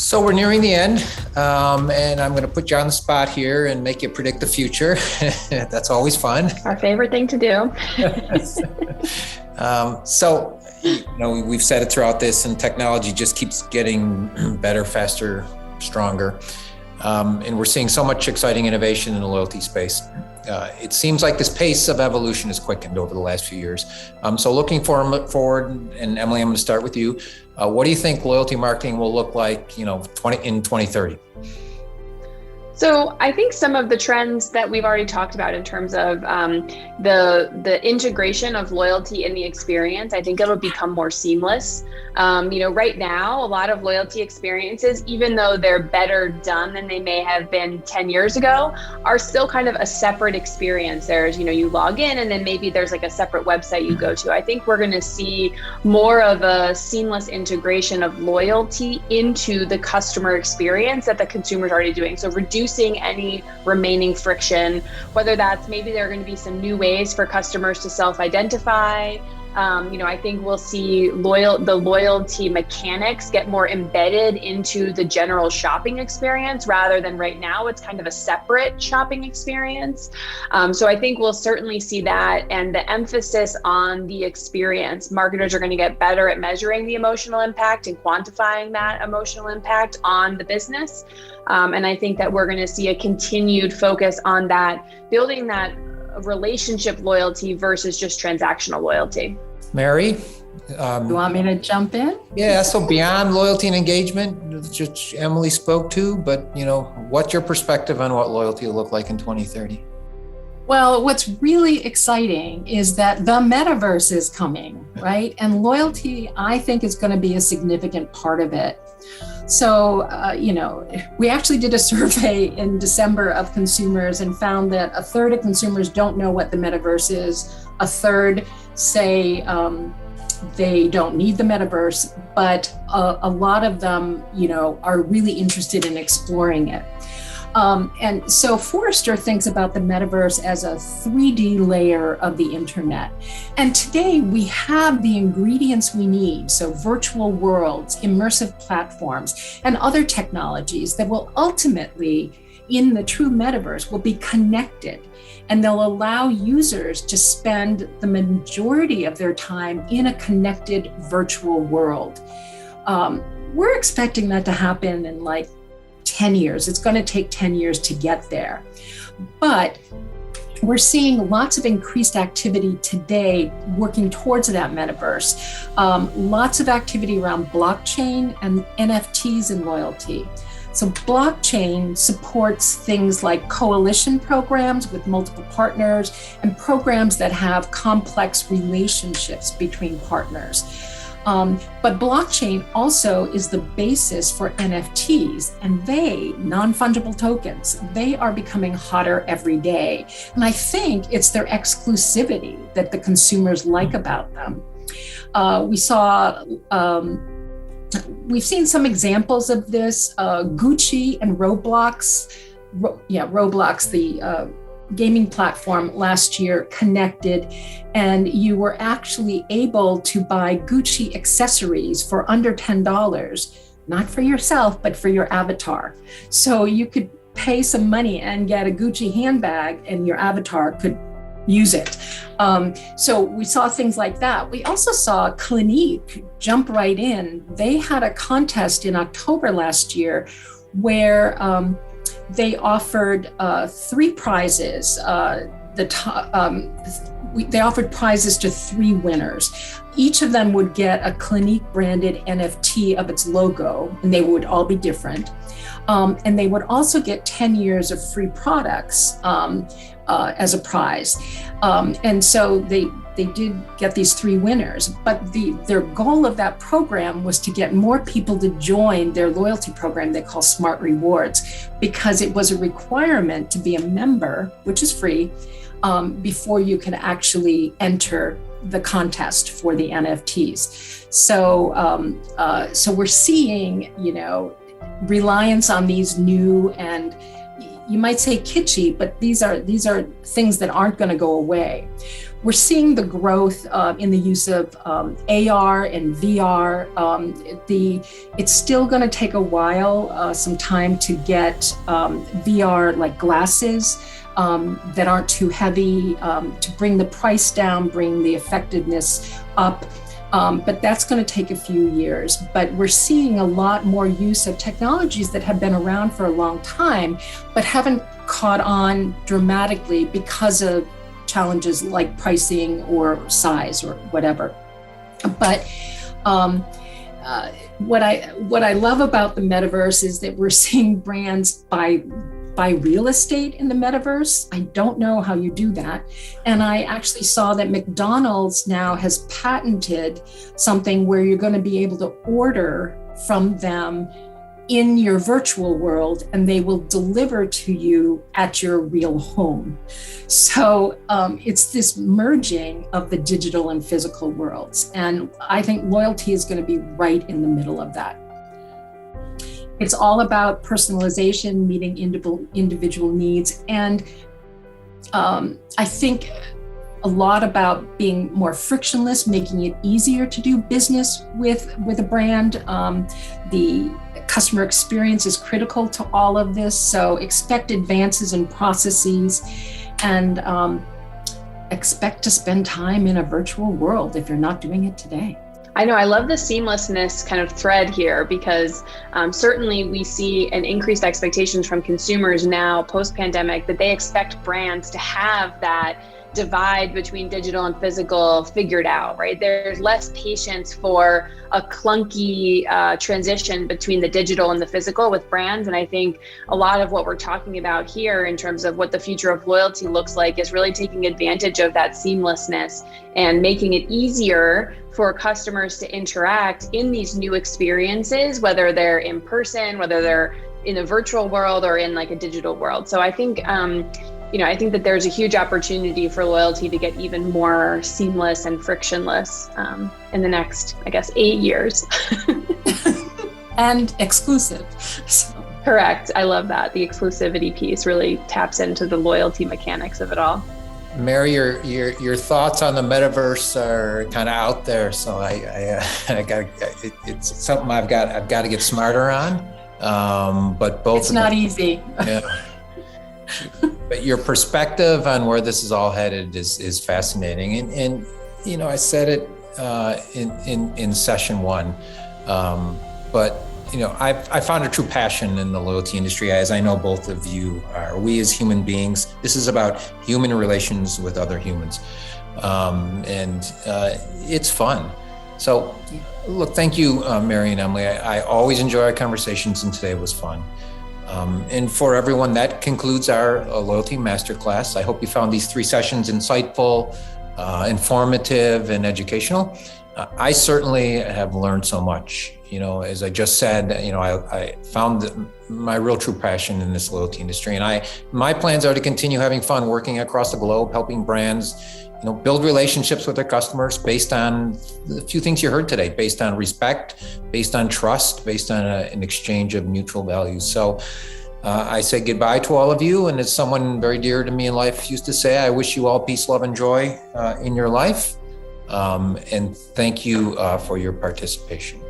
So we're nearing the end, and I'm going to put you on the spot here and make you predict the future. That's always fun. Our favorite thing to do. So, we've said it throughout this, and technology just keeps getting better, faster, stronger. And we're seeing so much exciting innovation in the loyalty space. It seems like this pace of evolution has quickened over the last few years. So looking forward, and Emily, I'm going to start with you. What do you think loyalty marketing will look like, in 2030? So I think some of the trends that we've already talked about in terms of the integration of loyalty in the experience, I think it'll become more seamless. Right now, a lot of loyalty experiences, even though they're better done than they may have been 10 years ago, are still kind of a separate experience. There's, you log in and then maybe there's like a separate website you go to. I think we're going to see more of a seamless integration of loyalty into the customer experience that the consumer's already doing. So reducing any remaining friction, whether that's maybe there are going to be some new ways for customers to self-identify. I think we'll see the loyalty mechanics get more embedded into the general shopping experience rather than right now it's kind of a separate shopping experience. So I think we'll certainly see that, and the emphasis on the experience. Marketers are going to get better at measuring the emotional impact and quantifying that emotional impact on the business. And I think that we're going to see a continued focus on that, building that relationship loyalty versus just transactional loyalty. Mary? You want me to jump in? Yeah, so beyond loyalty and engagement, which Emily spoke to, but what's your perspective on what loyalty will look like in 2030? Well, what's really exciting is that the Metaverse is coming, right? And loyalty, I think, is going to be a significant part of it. So, we actually did a survey in December of consumers and found that a third of consumers don't know what the Metaverse is. A third say they don't need the Metaverse, but a lot of them, are really interested in exploring it. And so Forrester thinks about the Metaverse as a 3D layer of the internet. And today we have the ingredients we need. So virtual worlds, immersive platforms, and other technologies that will ultimately, in the true Metaverse, will be connected. And they'll allow users to spend the majority of their time in a connected virtual world. We're expecting that to happen in 10 years. It's going to take 10 years to get there. But we're seeing lots of increased activity today working towards that Metaverse. Lots of activity around blockchain and NFTs and loyalty. So blockchain supports things like coalition programs with multiple partners and programs that have complex relationships between partners. But blockchain also is the basis for NFTs, and non-fungible tokens, they are becoming hotter every day. And I think it's their exclusivity that the consumers like about them. We've seen some examples of this. Gucci and Roblox, the gaming platform last year connected, and you were actually able to buy Gucci accessories for under $10, not for yourself, but for your avatar. So you could pay some money and get a Gucci handbag and your avatar could use it. So we saw things like that. We also saw Clinique jump right in. They had a contest in October last year where they offered 3 prizes. They offered prizes to 3 winners. Each of them would get a Clinique branded NFT of its logo, and they would all be different. And they would also get 10 years of free products as a prize. And so they did get these 3 winners, but their goal of that program was to get more people to join their loyalty program they call Smart Rewards, because it was a requirement to be a member, which is free, before you can actually enter the contest for the NFTs. So we're seeing, reliance on these new and, you might say, kitschy, but these are things that aren't going to go away. we're seeing the growth in the use of AR and VR. It's still going to take a while, some time to get VR like glasses that aren't too heavy, to bring the price down, bring the effectiveness up. But that's going to take a few years. But we're seeing a lot more use of technologies that have been around for a long time, but haven't caught on dramatically because of challenges like pricing or size or whatever. But what I love about the metaverse is that we're seeing brands buy real estate in the metaverse. I don't know how you do that. And I actually saw that McDonald's now has patented something where you're going to be able to order from them in your virtual world, and they will deliver to you at your real home. So it's this merging of the digital and physical worlds. And I think loyalty is going to be right in the middle of that. It's all about personalization, meeting individual needs. And I think a lot about being more frictionless, making it easier to do business with a brand. The customer experience is critical to all of this. So expect advances in processes, and expect to spend time in a virtual world if you're not doing it today. I know, I love the seamlessness kind of thread here, because certainly we see an increased expectations from consumers now post-pandemic that they expect brands to have that divide between digital and physical figured out, right? There's less patience for a clunky transition between the digital and the physical with brands. And I think a lot of what we're talking about here in terms of what the future of loyalty looks like is really taking advantage of that seamlessness and making it easier for customers to interact in these new experiences, whether they're in person, whether they're in a virtual world or in like a digital world. So I think I think that there's a huge opportunity for loyalty to get even more seamless and frictionless in the next, 8 years. And exclusive. So. Correct. I love that. The exclusivity piece really taps into the loyalty mechanics of it all. Mary, your thoughts on the metaverse are kind of out there, so it's something I've got to get smarter on. But both. It's not easy. Yeah. But your perspective on where this is all headed is fascinating, and I said it in session one, but I found a true passion in the loyalty industry, as I know both of you are. We as human beings, this is about human relations with other humans, and it's fun. So, look, thank you, Mary and Emily. I always enjoy our conversations, and today was fun. And for everyone, that concludes our Loyalty Masterclass. I hope you found these 3 sessions insightful, informative, and educational. I certainly have learned so much. As I just said, I found my real true passion in this loyalty industry. And my plans are to continue having fun working across the globe, helping brands, build relationships with their customers based on the few things you heard today, based on respect, based on trust, based on an exchange of mutual values. So I say goodbye to all of you. And as someone very dear to me in life used to say, I wish you all peace, love, and joy in your life. And thank you for your participation.